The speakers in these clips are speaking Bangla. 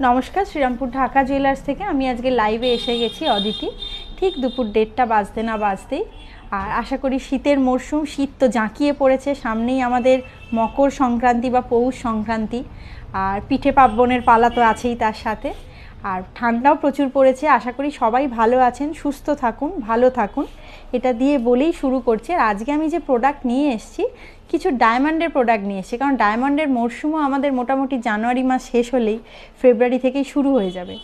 নমস্কার, শ্রীরামপুর ঢাকা জুয়েলার্স থেকে আমি আজকে লাইভে এসে গেছি অদিতি। ঠিক দুপুর 1:30 বাজতে না বাজতেই। আর আশা করি শীতের মরশুম, শীত তো জাঁকিয়ে পড়েছে, সামনেই আমাদের মকর সংক্রান্তি বা পৌষ সংক্রান্তি, আর পিঠে পার্বণের পালা তো আছেই তার সাথে। আর ঠান্ডাও প্রচুর পড়েছে। আশা করি সবাই ভালো আছেন, সুস্থ থাকুন, ভালো থাকুন, এটা দিয়ে বলেই শুরু করছি। আর আজকে আমি যে প্রোডাক্ট নিয়ে এসেছি, কিছু ডায়মন্ডের প্রোডাক্ট নিয়ে এসেছি, কারণ ডায়মন্ডের মরশুমও আমাদের মোটামুটি জানুয়ারি মাস শেষ হলেই ফেব্রুয়ারি থেকেই শুরু হয়ে যাবে।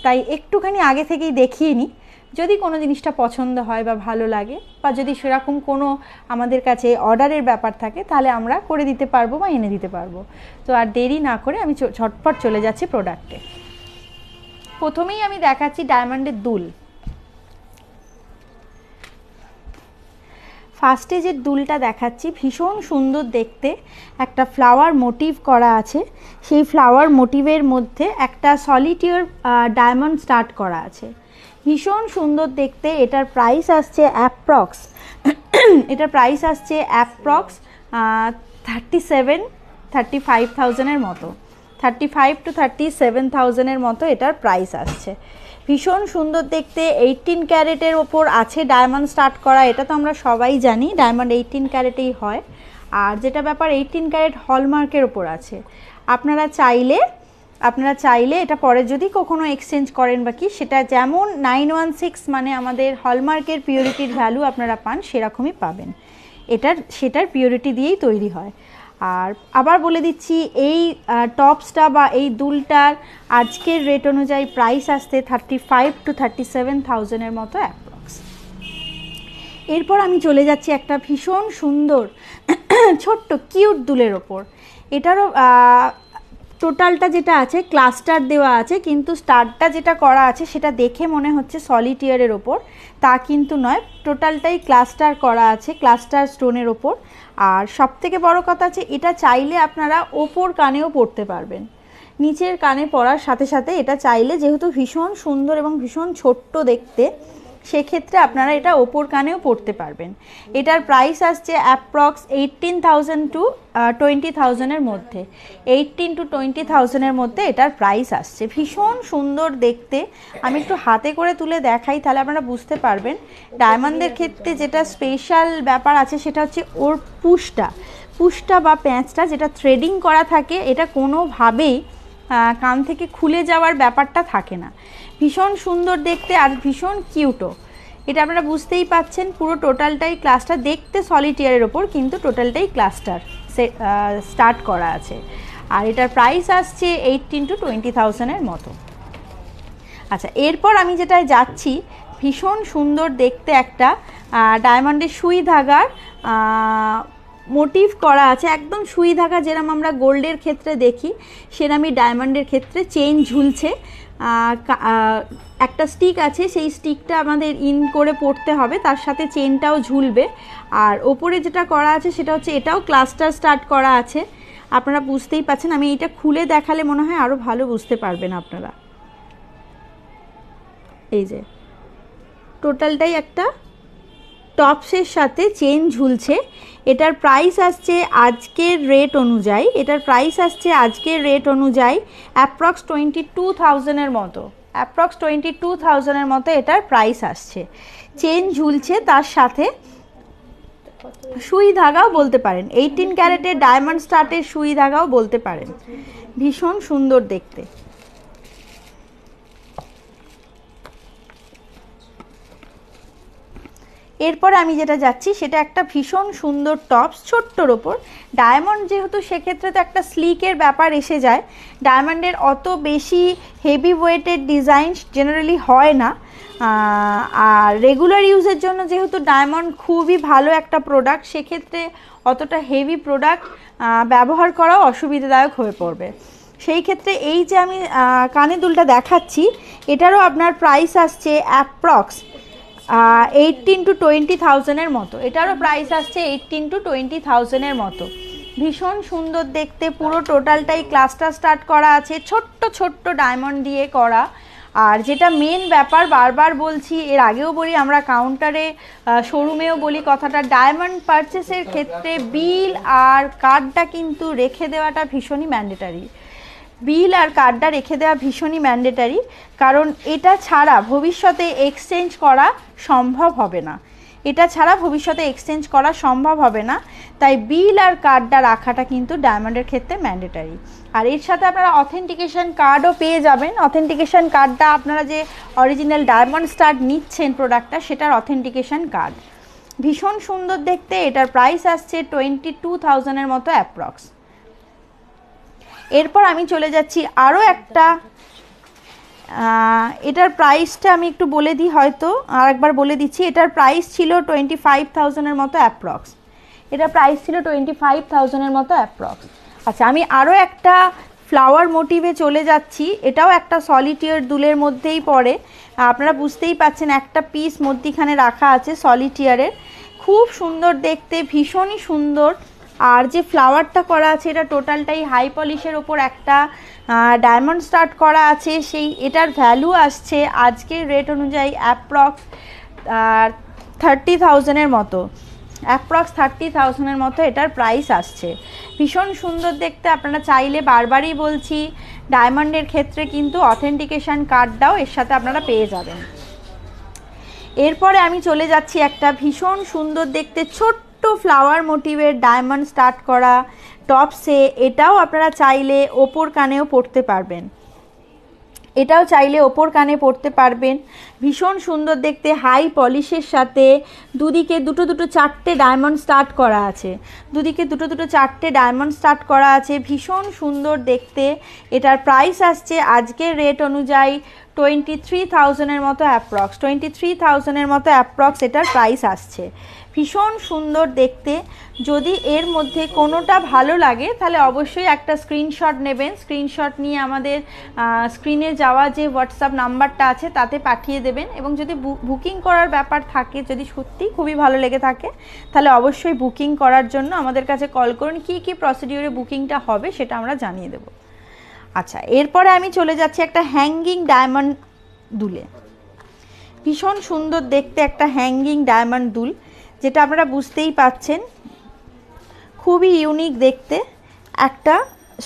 তাই একটুখানি আগে থেকেই দেখিয়ে নিই, যদি কোনো জিনিসটা পছন্দ হয় বা ভালো লাগে, বা যদি সেরকম কোনো আমাদের কাছে অর্ডারের ব্যাপার থাকে, তাহলে আমরা করে দিতে পারবো বা এনে দিতে পারবো। তো আর দেরি না করে আমি ঝটপট চলে যাচ্ছি প্রোডাক্টে। প্রথমেই আমি দেখাচ্ছি ডায়মন্ডের দুল। ফার্স্টে যে দুলটা দেখাচ্ছি ভীষণ সুন্দর দেখতে, একটা ফ্লাওয়ার মোটিভ করা আছে। সেই ফ্লাওয়ার মোটিভের মধ্যে একটা সলিটিয়ার ডায়মন্ড স্টার্ট করা আছে, ভীষণ সুন্দর দেখতে। এটার প্রাইস আসছে অ্যাপ্রক্স 35,000-35,000 মতো, 35 to 37,000 মতো এটার প্রাইস আসছে। ভীষণ সুন্দর দেখতে, 18 ক্যারেটের ওপর আছে ডায়মন্ড স্টার্ট করা। এটা তো আমরা সবাই জানি ডায়মন্ড 18 ক্যারেটেই হয়। আর যেটা ব্যাপার, 18 ক্যারেট হলমার্কের ওপর আছে। আপনারা চাইলে এটা পরে যদি কখনো এক্সচেঞ্জ করেন বা কি, সেটা যেমন 916 মানে আমাদের হলমার্কের পিওরিটির ভ্যালু আপনারা পান, সেরকমই পাবেন। সেটার পিওরিটি দিয়েই তৈরি হয়। আর আবার বলে দিচ্ছি, এই টপসটা বা এই দুলটার আজকের রেট অনুযায়ী প্রাইস আসতে 35 to 37,000 মতো অ্যাপ্রক্স। এরপর আমি চলে যাচ্ছি একটা ভীষণ সুন্দর ছোট্ট কিউট দুলের ওপর। এটারও টোটালটা যেটা আছে ক্লাস্টার দেওয়া আছে, কিন্তু স্টারটা যেটা করা আছে সেটা দেখে মনে হচ্ছে সলিটিয়ারের ওপর, তা কিন্তু নয়। টোটালটাই ক্লাস্টার করা আছে, ক্লাস্টার স্টোনের ওপর। আর সবথেকে বড় কথা আছে, এটা চাইলে আপনারা ওপর কানেও পরতে পারবেন। নিচের কানে পরার সাথে সাথে এটা চাইলে, যেহেতু ভীষণ সুন্দর এবং ভীষণ ছোট্ট দেখতে, সেক্ষেত্রে আপনারা এটা ওপর কানেও পরতে পারবেন। এটার প্রাইস আসছে অ্যাপ্রক্স 18,000 to 20,000 মধ্যে, 18 to 20,000 মধ্যে এটার প্রাইস আসছে। ভীষণ সুন্দর দেখতে। আমি একটু হাতে করে তুলে দেখাই, তাহলে আপনারা বুঝতে পারবেন। ডায়মন্ডের ক্ষেত্রে যেটা স্পেশাল ব্যাপার আছে সেটা হচ্ছে ওর পুশটা বা প্যাঁচটা যেটা থ্রেডিং করা থাকে, এটা কোনোভাবেই কান থেকে খুলে যাওয়ার ব্যাপারটা থাকে না। ভীষণ সুন্দর দেখতে আর ভীষণ কিউটও। এটা আপনারা বুঝতেই পাচ্ছেন, পুরো টোটালটাই ক্লাস্টার দেখতে সলিটিয়ারের ওপর, কিন্তু টোটালটাই ক্লাস্টার স্টার্ট করা আছে। আর এটার প্রাইস আসছে 18 to 20,000 মতো। আচ্ছা, এরপর আমি যেটায় যাচ্ছি, ভীষণ সুন্দর দেখতে একটা ডায়মন্ডের সুই ধাগার মোটিভ করা আছে, একদম সুই ধাগা যেরকম আমরা গোল্ডের ক্ষেত্রে দেখি, সেরকমই ডায়মন্ডের ক্ষেত্রে চেইন ঝুলছে। একটা স্টিক আছে, সেই স্টিকটা আমাদের ইন করে পড়তে হবে, তার সাথে চেইনটাও ঝুলবে। আর ওপরে যেটা করা আছে সেটা হচ্ছে, এটাও ক্লাস্টার স্টার্ট করা আছে। আপনারা বুঝতেই পাচ্ছেন, আমি এটা খুলে দেখালে মনে হয় আরও ভালো বুঝতে পারবেন আপনারা। এই যে টোটালটাই একটা টপসের সাথে চেন ঝুলছে। এটার প্রাইস আসছে আজকের রেট অনুযায়ী অ্যাপ্রক্স 22,000 মতো, অ্যাপ্রক্স 22,000 মতো এটার প্রাইস আসছে। চেন ঝুলছে, তার সাথে সুই ধাগাও বলতে পারেন, 18 ক্যারেটের ডায়মন্ড স্টার্টের সুই ধাগাও বলতে পারেন। ভীষণ সুন্দর দেখতে। এরপরে আমি যেটা যাচ্ছি সেটা একটা ভীষণ সুন্দর টপস ছোট্টর ওপর। ডায়মন্ড যেহেতু, সেক্ষেত্রে তো একটা স্লিকের ব্যাপার এসে যায়। ডায়মন্ডের অত বেশি হেভি ওয়েটেড ডিজাইন জেনারেলি হয় না। আর রেগুলার ইউজের জন্য যেহেতু ডায়মন্ড খুবই ভালো একটা প্রোডাক্ট, সেক্ষেত্রে অতটা হেভি প্রোডাক্ট ব্যবহার করাও অসুবিধাদায়ক হয়ে পড়বে। সেই ক্ষেত্রে এই যে আমি কানের দুলটা দেখাচ্ছি, এটারও আপনার প্রাইস আসছে অ্যাপ্রক্স 18 to 20,000 মতো। এটারও প্রাইস আসছে 18 to 20,000 মতো। ভীষণ সুন্দর দেখতে, পুরো টোটালটাই ক্লাস্টার স্টার্ট করা আছে, ছোট্ট ছোট্ট ডায়মন্ড দিয়ে করা। আর যেটা মেন ব্যাপার, বারবার বলছি, এর আগেও বলি, আমরা কাউন্টারে শোরুমেও বলি কথাটা, ডায়মন্ড পারচেসের ক্ষেত্রে বিল আর কার্ডটা কিন্তু রেখে দেওয়াটা ভীষণই ম্যান্ডেটারি। বিল আর কার্ডটা রেখে দেওয়া ভীষণই ম্যান্ডেটারি, কারণ এটা ছাড়া ভবিষ্যতে এক্সচেঞ্জ করা সম্ভব হবে না, এটা ছাড়া ভবিষ্যতে এক্সচেঞ্জ করা সম্ভব হবে না। তাই বিল আর কার্ডটা রাখাটা কিন্তু ডায়মন্ডের ক্ষেত্রে ম্যান্ডেটারি। আর এর সাথে আপনারা অথেন্টিকেশন কার্ডও পেয়ে যাবেন। অথেন্টিকেশন কার্ডটা আপনারা যে অরিজিনাল ডায়মন্ড স্টাড নিচ্ছেন প্রোডাক্টটা, সেটার অথেন্টিকেশন কার্ড। ভীষণ সুন্দর দেখতে, এটার প্রাইস আসছে 22,000-এর মতো অ্যাপ্রক্স। এরপর আমি চলে যাচ্ছি আরও একটা, এটার প্রাইসটা আমি একটু বলে দিই, হয়তো আর একবার বলে দিচ্ছি। এটার প্রাইস ছিল 25,000-এর মতো অ্যাপ্রক্স। এটার প্রাইস ছিল 25,000-এর মতো অ্যাপ্রক্স। আচ্ছা, আমি আরও একটা ফ্লাওয়ার মোটিভে চলে যাচ্ছি। এটাও একটা সলিটিয়ার দুলের মধ্যেই পড়ে। আপনারা বুঝতেই পাচ্ছেন একটা পিস মধ্যিখানে রাখা আছে সলিটিয়ারের, খুব সুন্দর দেখতে, ভীষণই সুন্দর। আর যে ফ্লাওয়ারটা করা আছে এটা টোটালটাই হাই পলিশের ওপর একটা ডায়মন্ড স্টার্ট করা আছে। সেই এটার ভ্যালু আসছে আজকের রেট অনুযায়ী অ্যাপ্রক্স 30,000-এর মতো, অ্যাপ্রক্স 30,000-এর মতো এটার প্রাইস আসছে। ভীষণ সুন্দর দেখতে। আপনারা চাইলে, বারবারই বলছি, ডায়মন্ডের ক্ষেত্রে কিন্তু অথেন্টিকেশন কার্ডটাও এর সাথে আপনারা পেয়ে যাবেন। এরপরে আমি চলে যাচ্ছি একটা ভীষণ সুন্দর দেখতে ছোট্ট ফ্লাওয়ার মোটিভের ডায়মন্ড স্টার্ট করা টপসে। এটাও আপনারা চাইলে ওপর কানেও পরতে পারবেন, এটাও চাইলে ওপর কানে পরতে পারবেন। ভীষণ সুন্দর দেখতে, হাই পলিশের সাথে দুদিকে দুটো দুটো চারটে ডায়মন্ড স্টার্ট করা আছে, দুদিকে দুটো দুটো চারটে ডায়মন্ড স্টার্ট করা আছে। ভীষণ সুন্দর দেখতে। এটার প্রাইস আসছে আজকের রেট অনুযায়ী 23,000-এর মতো অ্যাপ্রক্স, 23,000-এর মতো অ্যাপ্রক্স এটার প্রাইস আসছে। ভীষণ সুন্দর দেখতে। যদি এর মধ্যে কোনোটা ভালো লাগে তাহলে অবশ্যই একটা স্ক্রিনশট নেবেন। স্ক্রিনশট নিয়ে আমাদের স্ক্রিনে যাওয়া যে হোয়াটসঅ্যাপ নাম্বারটা আছে তাতে পাঠিয়ে দেবেন। এবং যদি বুকিং করার ব্যাপার থাকে, যদি সত্যিই খুবই ভালো লেগে থাকে, তাহলে অবশ্যই বুকিং করার জন্য আমাদের কাছে কল করুন। কী কী প্রসিডিওরে বুকিংটা হবে সেটা আমরা জানিয়ে দেব। আচ্ছা, এরপরে আমি চলে যাচ্ছি একটা হ্যাঙ্গিং ডায়মন্ড দুলে। ভীষণ সুন্দর দেখতে একটা হ্যাঙ্গিং ডায়মন্ড দুল, যেটা আপনারা বুঝতেই পাচ্ছেন খুবই ইউনিক দেখতে। একটা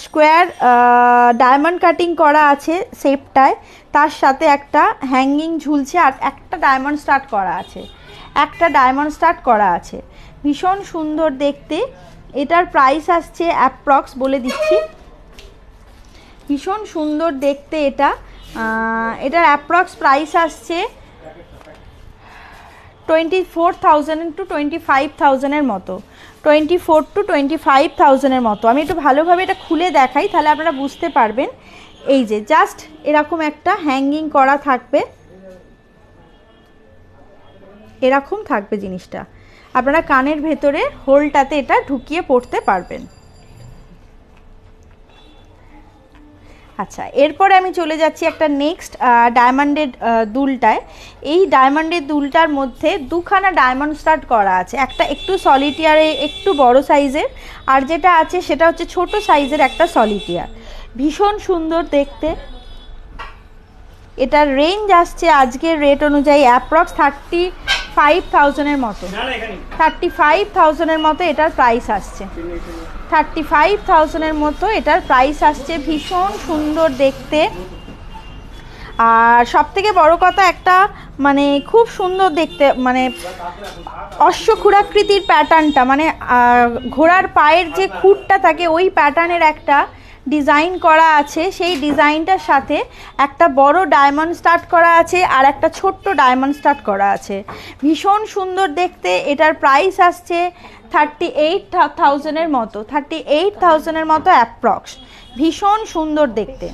স্কোয়ার ডায়মন্ড কাটিং করা আছে শেপটায়, তার সাথে একটা হ্যাঙ্গিং ঝুলছে, আর একটা ডায়মন্ড স্টার্ট করা আছে, একটা ডায়মন্ড স্টার্ট করা আছে। ভীষণ সুন্দর দেখতে। এটার প্রাইস আসছে অ্যাপ্রক্স, বলে দিচ্ছি, ভীষণ সুন্দর দেখতে এটা। এটার অ্যাপ্রক্স প্রাইস আসছে 24,000-25,000-এর মতো, 24,000-25,000-এর মতো। আমি একটু ভালোভাবে এটা খুলে দেখাই, তাহলে আপনারা বুঝতে পারবেন। এই যে জাস্ট এরকম একটা হ্যাঙ্গিং করা থাকবে, এরকম থাকবে জিনিসটা। আপনারা কানের ভেতরে হোলটাতে এটা ঢুকিয়ে পড়তে পারবেন। আচ্ছা, এরপরে আমি চলে যাচ্ছি একটা নেক্সট ডায়মন্ডের দুলটায়। এই ডায়মন্ডের দুলটার মধ্যে দুখানা ডায়মন্ড স্টার্ট করা আছে, একটা একটু সলিটিয়ারে একটু বড় সাইজের, আর যেটা আছে সেটা হচ্ছে ছোট সাইজের একটা সলিটিয়ার। ভীষণ সুন্দর দেখতে। এটার রেঞ্জ আসছে আজকের রেট অনুযায়ী অ্যাপ্রক্স 35,000-এর মতো, 35,000-এর মতো এটার প্রাইস আসছে, 35,000-এর মতো এটার প্রাইস আসছে। ভীষণ সুন্দর দেখতে। আর সবথেকে বড় কথা, একটা মানে খুব সুন্দর দেখতে, মানে অশ্বক্ষুরাকৃতির প্যাটার্নটা, মানে ঘোড়ার পায়ের যে খুঁটটা থাকে ওই প্যাটার্নের একটা ডিজাইন করা আছে। সেই ডিজাইনটার সাথে একটা বড় ডায়মন্ড স্টার্ট করা আছে আর একটা ছোট্ট ডায়মন্ড স্টার্ট করা আছে। ভীষণ সুন্দর দেখতে। এটার প্রাইস আসছে 38,000-এর মতো, 38,000-এর মতো অ্যাপ্রক্স। ভীষণ সুন্দর দেখতে।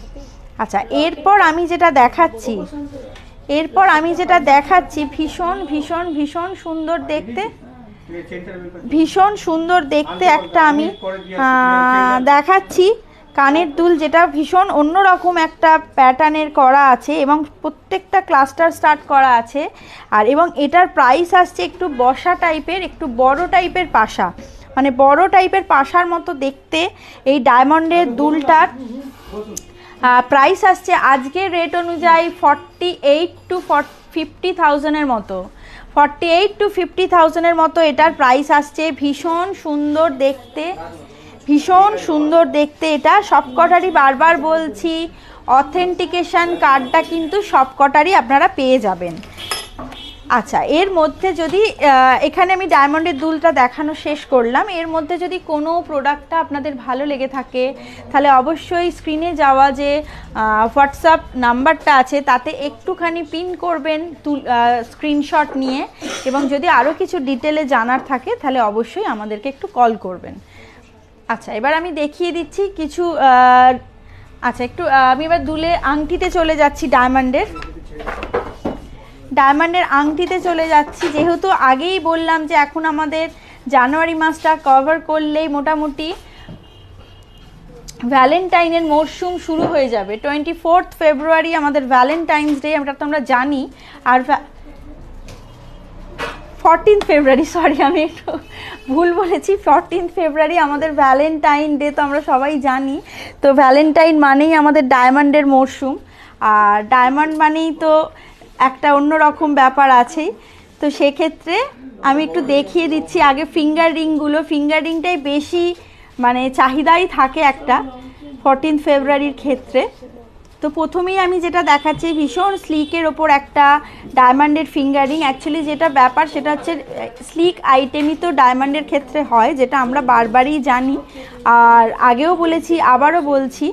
আচ্ছা, এরপর আমি যেটা দেখাচ্ছি ভীষণ ভীষণ ভীষণ সুন্দর দেখতে, ভীষণ সুন্দর দেখতে একটা আমি দেখাচ্ছি কানের দুল, যেটা ভীষণ অন্যরকম একটা প্যাটার্নের করা আছে এবং প্রত্যেকটা ক্লাস্টার স্টার্ট করা আছে। আর এবং এটার প্রাইস আসছে একটু বসা টাইপের, একটু বড় টাইপের পাশা, মানে বড় টাইপের পাশার মতো দেখতে এই ডায়মন্ডের দুলটার প্রাইস আসছে আজকের রেট অনুযায়ী 48,000-50,000-এর মতো, 48,000-50,000-এর মতো এটার প্রাইস আসছে। ভীষণ সুন্দর দেখতে, ভীষণ সুন্দর দেখতে এটা, সবকটারই বারবার বলছি অথেন্টিকেশন কার্ডটা কিন্তু সবকটারই আপনারা পেয়ে যাবেন। আচ্ছা, এর মধ্যে যদি এখানে আমি ডায়মন্ডের দুলটা দেখানো শেষ করলাম, এর মধ্যে যদি কোনো প্রোডাক্টটা আপনাদের ভালো লেগে থাকে তাহলে অবশ্যই স্ক্রিনে যাওয়া যে হোয়াটসঅ্যাপ নাম্বারটা আছে তাতে একটুখানি পিন করবেন স্ক্রিনশট নিয়ে, এবং যদি আরও কিছু ডিটেলে জানার থাকে তাহলে অবশ্যই আমাদেরকে একটু কল করবেন। আচ্ছা, এবার আমি দেখিয়ে দিচ্ছি কিছু আচ্ছা একটু আমি এবার দুলে আংটিতে চলে যাচ্ছি, ডায়মন্ডের আংটিতে চলে যাচ্ছি। যেহেতু আগেই বললাম যে এখন আমাদের জানুয়ারি মাসটা কভার করলেই মোটামুটি ভ্যালেন্টাইনের মরশুম শুরু হয়ে যাবে। 24 ফেব্রুয়ারি আমাদের ভ্যালেন্টাইন্স ডে, এটা তো আমরা জানি। আর 14 ফেব্রুয়ারি, সরি আমি একটু ভুল বলেছি, 14 ফেব্রুয়ারি আমাদের ভ্যালেন্টাইন ডে, তো আমরা সবাই জানি। তো ভ্যালেন্টাইন মানেই আমাদের ডায়মন্ডের মরশুম, আর ডায়মন্ড মানেই তো একটা অন্যরকম ব্যাপার আছেই। তো সেক্ষেত্রে আমি একটু দেখিয়ে দিচ্ছি আগে ফিঙ্গার রিংগুলো। ফিঙ্গার রিংটাই বেশি মানে চাহিদাই থাকে একটা 14 ফেব্রুয়ারির ক্ষেত্রে। তো প্রথমেই আমি যেটা দেখাচ্ছি ভীষণ স্লিকের ওপর একটা ডায়মন্ডের ফিঙ্গার রিং। অ্যাকচুয়ালি যেটা ব্যাপার সেটা হচ্ছে স্লিক আইটেমই তো ডায়মন্ডের ক্ষেত্রে হয়, যেটা আমরা বারবারই জানি, আর আগেও বলেছি আবারও বলছি।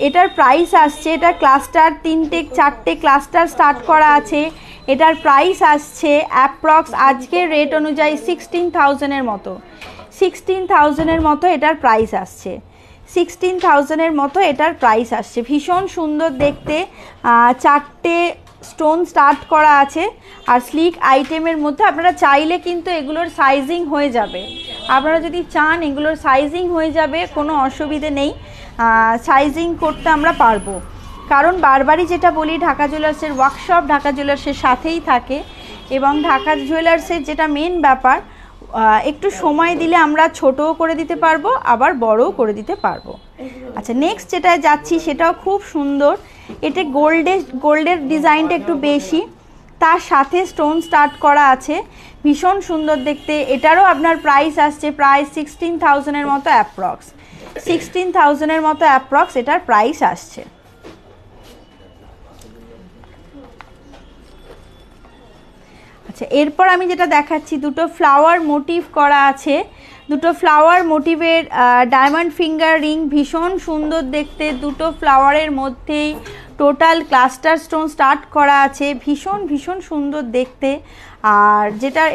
এটার প্রাইস আসছে, এটা ক্লাস্টার 3-4টে ক্লাস্টার স্টার্ট করা আছে। এটার প্রাইস আসছে অ্যাপ্রক্স আজকের রেট অনুযায়ী 16,000-এর মতো, 16,000-এর মতো এটার প্রাইস আসছে, 16,000-এর মতো এটার প্রাইস আসছে। ভীষণ সুন্দর দেখতে, 4টে স্টোন স্টার্ট করা আছে। আর স্লিক আইটেমের মধ্যে আপনারা চাইলে কিন্তু এগুলোর সাইজিং হয়ে যাবে, আপনারা যদি চান এগুলোর সাইজিং হয়ে যাবে, কোনো অসুবিধে নেই, সাইজিং করতে আমরা পারবো। কারণ বারবারই যেটা বলি ঢাকা জুয়েলার্সের ওয়ার্কশপ ঢাকা জুয়েলার্সের সাথেই থাকে, এবং ঢাকা জুয়েলার্সের যেটা মেন ব্যাপার একটু সময় দিলে আমরা ছোটও করে দিতে পারবো আবার বড়ও করে দিতে পারবো। আচ্ছা, নেক্সট যেটায় যাচ্ছি সেটাও খুব সুন্দর। এটা গোল্ডের ডিজাইনটা একটু বেশি, তার সাথে স্টোন স্টার্ট করা আছে, ভীষণ সুন্দর দেখতে। এটারও আপনার প্রাইস আসছে প্রায় 16,000-এর মতো অ্যাপ্রক্স, 16,000-এর মতো অ্যাপ্রক্স এটার প্রাইস আসছে। আচ্ছা, এরপর আমি যেটা দেখাচ্ছি দুটো ফ্লাওয়ার মোটিভ করা আছে, দুটো ফ্লাওয়ার মোটিভের ডায়মন্ড ফিঙ্গার রিং, ভীষণ সুন্দর দেখতে। দুটো ফ্লাওয়ারের মধ্যেই টোটাল ক্লাস্টার স্টোন স্টার্ট করা আছে, ভীষণ সুন্দর দেখতে। আর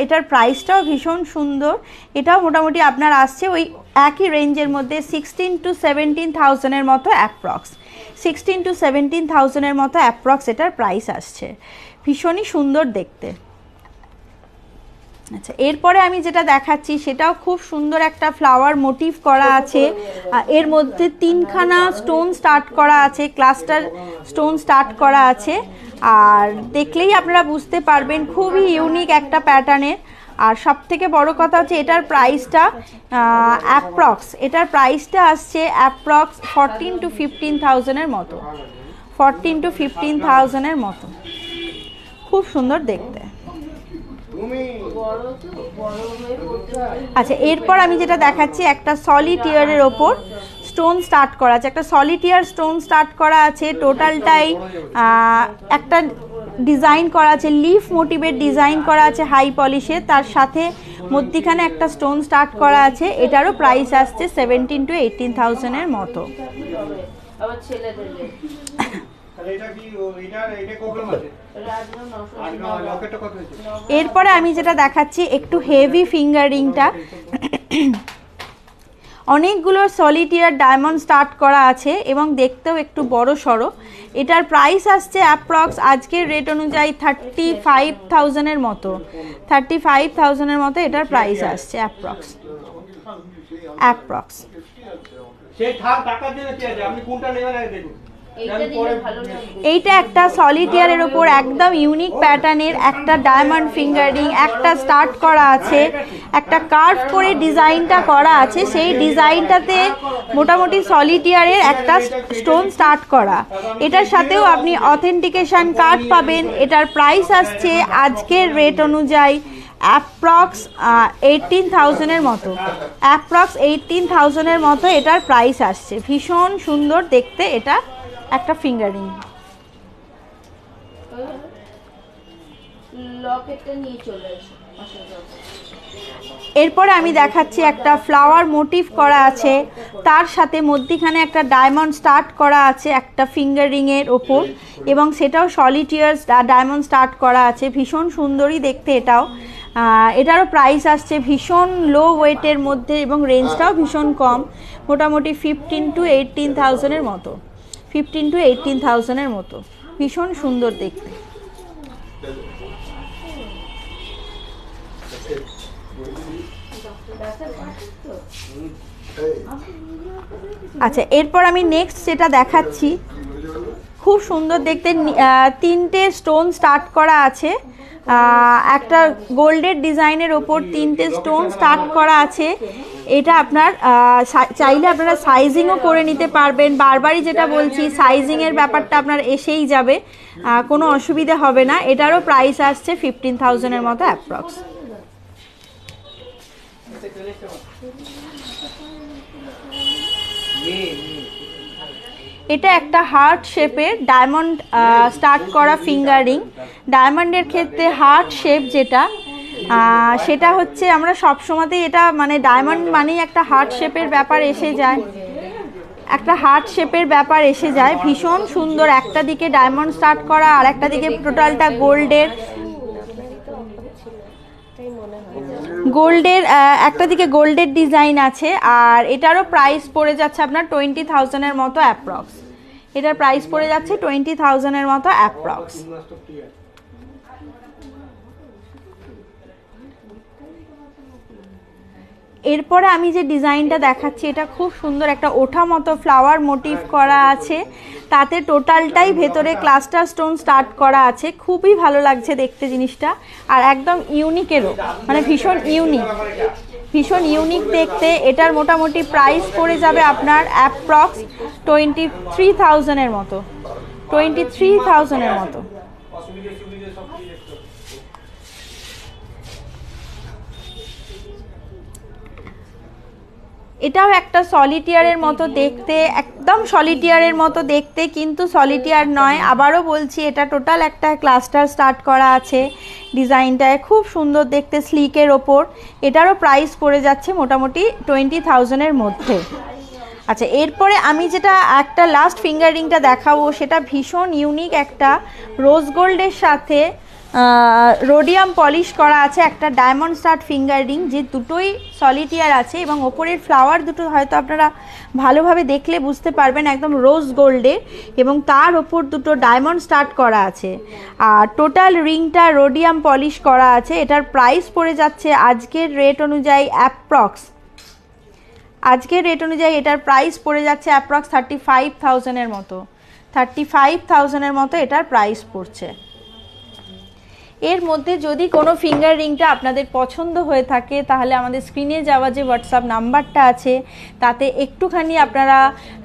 এটার প্রাইসটাও ভীষণ সুন্দর, এটাও মোটামুটি আপনার আসছে ওই একই রেঞ্জের মধ্যে 16,000-17,000-এর মতো অ্যাপ্রক্স, 16,000-17,000-এর মতো অ্যাপ্রক্স এটার প্রাইস আসছে, ভীষণই সুন্দর দেখতে। আচ্ছা, এরপরে আমি যেটা দেখাচ্ছি সেটাও খুব সুন্দর একটা ফ্লাওয়ার মোটিভ করা আছে, এর মধ্যে 3খানা স্টোন স্টার্ট করা আছে, ক্লাস্টার স্টোন স্টার্ট করা আছে। আর দেখলেই আপনারা বুঝতে পারবেন খুবই ইউনিক একটা প্যাটার্নের। আর সব থেকে বড় কথা হচ্ছে এটার প্রাইসটা এটার প্রাইসটা আসছে অ্যাপ্রক্স 14,000-15,000-এর মতো, 14,000-15,000-এর মতো, খুব সুন্দর দেখতে। আচ্ছা, এরপর আমি যেটা দেখাচ্ছি একটা সলিটিয়ারের ওপর স্টোন স্টার্ট করা আছে, একটা সলিটিয়ার স্টোন স্টার্ট করা আছে, টোটালটাই একটা ডিজাইন করা আছে, লিফ মোটিভের ডিজাইন করা আছে হাই পলিশের, তার সাথে মধ্যিখানে একটা স্টোন স্টার্ট করা আছে। এটারও প্রাইস আসছে 17,000-18,000-এর মতো। এরপরে আমি যেটা দেখাচ্ছি একটু হেভি ফিঙ্গার রিংটা, অনেকগুলো সলিটিয়ার ডায়মন্ড স্টার্ট করা আছে এবং দেখতেও একটু বড় সড়ো। এটার প্রাইস আসছে অ্যাপ্রক্স আজকের রেট অনুযায়ী 35,000-এর মতো, 35,000-এর মতো এটার প্রাইস আসছে অ্যাপ্রক্স। এইটা একটা সলিটিয়ারের ওপর একদম ইউনিক প্যাটার্নের একটা ডায়মন্ড ফিঙ্গার রিং, একটা স্টার্ট করা আছে, একটা কার্ভ করে ডিজাইনটা করা আছে, সেই ডিজাইনটাতে মোটামুটি সলিটিয়ারের একটা স্টোন স্টার্ট করা। এটার সাথেও আপনি অথেন্টিকেশন কার্ড পাবেন। এটার প্রাইস আসছে আজকের রেট অনুযায়ী অ্যাপ্রক্স 18,000-এর মতো, অ্যাপ্রক্স 18,000-এর মতো এটার প্রাইস আসছে। ভীষণ সুন্দর দেখতে এটা একটা ফিঙ্গার রিং। এরপরে আমি দেখাচ্ছি একটা ফ্লাওয়ার মোটিভ করা আছে, তার সাথে মধ্যিখানে একটা ডায়মন্ড স্টার্ট করা আছে একটা ফিঙ্গার রিংয়ের ওপর, এবং সেটাও সলিটিয়ার্স ডায়মন্ড স্টার্ট করা আছে। ভীষণ সুন্দরই দেখতে এটাও। এটারও প্রাইস আসছে ভীষণ লো ওয়েটের মধ্যে এবং রেঞ্জটাও ভীষণ কম, মোটামুটি 15 to 18,000-এর মতো, 15 to 18,000-এর মতো। ভীষণ সুন্দর দেখতে। আচ্ছা, এরপর আমি নেক্সট যেটা দেখাচ্ছি, খুব সুন্দর দেখতে, 3টে স্টোন স্টার্ট করা আছে, একটা গোল্ডের ডিজাইনের ওপর 3টে স্টোন স্টার্ট করা আছে। এটা আপনার চাইলে আপনারা সাইজিংও করে নিতে পারবেন। বারবারই যেটা বলছি, সাইজিংয়ের ব্যাপারটা আপনার এসেই যাবে, কোনো অসুবিধা হবে না। এটারও প্রাইস আসছে 15,000-এর মতো অ্যাপ্রক্স। এটা একটা হার্ট শেপের ডায়মন্ড স্টার্ট করা ফিঙ্গার রিং। ডায়মন্ডের ক্ষেত্রে হার্ট শেপ যেটা, সেটা হচ্ছে আমরা সবসময়তেই এটা মানে ডায়মন্ড মানেই একটা হার্ট শেপের ব্যাপার এসে যায়, একটা হার্ট শেপের ব্যাপার এসে যায়। ভীষণ সুন্দর, একটা দিকে ডায়মন্ড স্টার্ট করা আর একটা দিকে টোটালটা গোল্ডের, একটা দিকে গোল্ডের ডিজাইন আছে। আর এটারও প্রাইস পড়ে যাচ্ছে আপনার 20,000-এর মতো অ্যাপ্রক্স। এটার প্রাইস পড়ে যাচ্ছে 20,000-এর মতো অ্যাপ্রক্স। এরপরে আমি যে ডিজাইনটা দেখাচ্ছি, এটা খুব সুন্দর, একটা ওঠা মতো ফ্লাওয়ার মোটিভ করা আছে, তাতে টোটালটাই ভেতরে ক্লাস্টার স্টোন স্টার্ট করা আছে। খুবই ভালো লাগছে দেখতে জিনিসটা, আর একদম ইউনিকেরও, মানে ভীষণ ইউনিক, ভীষণ ইউনিক দেখতে। এটার মোটামুটি প্রাইস পড়ে যাবে আপনার অ্যাপ্রক্স 23,000-এর মতো, 23,000-এর মতো। এটাও একটা সলিটিয়ারের মতো দেখতে, একদম সলিটিয়ারের মতো দেখতে, কিন্তু সলিটিয়ার নয়। আবারও বলছি, এটা টোটাল একটা ক্লাস্টার স্টার্ট করা আছে ডিজাইনটায়, খুব সুন্দর দেখতে, স্লিকের ওপর। এটারও প্রাইস পড়ে যাচ্ছে মোটামুটি 20,000-এর মধ্যে। আচ্ছা, এরপরে আমি যেটা একটা লাস্ট ফিঙ্গার রিংটা দেখাবো, সেটা ভীষণ ইউনিক, একটা রোজ গোল্ডের সাথে রোডিয়াম পলিশ করা আছে, একটা ডায়মন্ড স্টার্ট ফিঙ্গার রিং, যে দুটোই সলিটিয়ার আছে এবং ওপরের ফ্লাওয়ার দুটো হয়তো আপনারা ভালোভাবে দেখলে বুঝতে পারবেন, একদম রোজ গোল্ডে, এবং তার ওপর দুটো ডায়মন্ড স্টার্ট করা আছে। আর টোটাল রিংটা রোডিয়াম পলিশ করা আছে। এটার প্রাইস পড়ে যাচ্ছে আজকের রেট অনুযায়ী অ্যাপ্রক্স, আজকের রেট অনুযায়ী এটার প্রাইস পড়ে যাচ্ছে অ্যাপ্রক্স 35,000-এর মতো, 35,000-এর মতো এটার প্রাইস পড়ছে। এর মধ্যে যদি কোনো ফিঙ্গার রিংটা আপনাদের পছন্দ হয়ে থাকে, তাহলে আমাদের স্ক্রিনে যাওয়া যে হোয়াটসঅ্যাপ নাম্বারটা আছে, তাতে একটুখানি আপনারা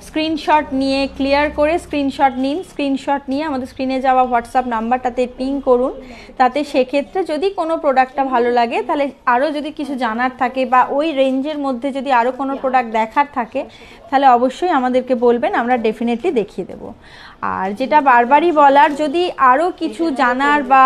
স্ক্রিনশট নিয়ে, ক্লিয়ার করে স্ক্রিনশট নিন। স্ক্রিনশট নিয়ে আমাদের স্ক্রিনে যাওয়া হোয়াটসঅ্যাপ নাম্বারটাতে পিং করুন। তাতে সেক্ষেত্রে যদি কোনো প্রোডাক্টটা ভালো লাগে, তাহলে আরও যদি কিছু জানার থাকে বা ওই রেঞ্জের মধ্যে যদি আরও কোনো প্রোডাক্ট দেখার থাকে, তাহলে অবশ্যই আমাদেরকে বলবেন, আমরা ডেফিনেটলি দেখিয়ে দেবো। আর যেটা বারবারই বলার, যদি আরও কিছু জানার বা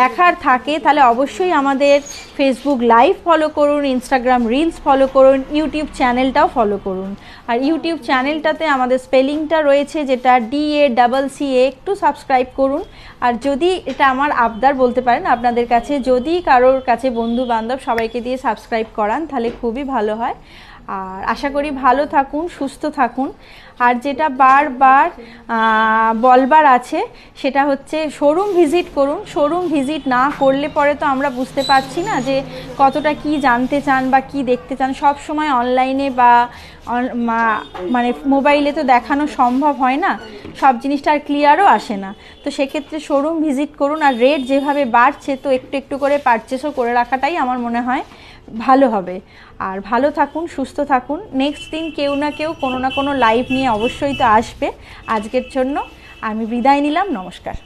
দেখার থাকে, তাহলে অবশ্যই আমাদের ফেসবুক লাইভ ফলো করুন, ইনস্টাগ্রাম রিলস ফলো করুন, ইউটিউব চ্যানেলটাও ফলো করুন। আর ইউটিউব চ্যানেলটাতে আমাদের স্পেলিংটা রয়েছে, যেটা DACCA, একটু সাবস্ক্রাইব করুন। আর যদি এটা আমার আবদার বলতে পারেন আপনাদের কাছে, যদি কারোর কাছে বন্ধু বান্ধব সবাইকে দিয়ে সাবস্ক্রাইব করান, তাহলে খুবই ভালো হয়। আর আশা করি ভালো থাকুন, সুস্থ থাকুন। আর যেটা বারবার বলবার আছে, সেটা হচ্ছে শোরুম ভিজিট করুন। শোরুম ভিজিট না করলে পরে তো আমরা বুঝতে পারছি না যে কতটা কি জানতে চান বা কি দেখতে চান। সব সময় অনলাইনে বা মানে মোবাইলে তো দেখানো সম্ভব হয় না, সব জিনিসটা আর ক্লিয়ারও আসে না। তো সেক্ষেত্রে শোরুম ভিজিট করুন। আর রেট যেভাবে বাড়ছে, তো একটু একটু করে পারচেসও করে রাখাটাই আমার মনে হয় ভালো হবে। আর ভালো থাকুন, সুস্থ থাকুন। নেক্সট দিন কেউ না কেউ কোনো না কোনো লাইভ নিয়ে অবশ্যই তো আসবে। আজকের জন্য আমি বিদায় নিলাম, নমস্কার।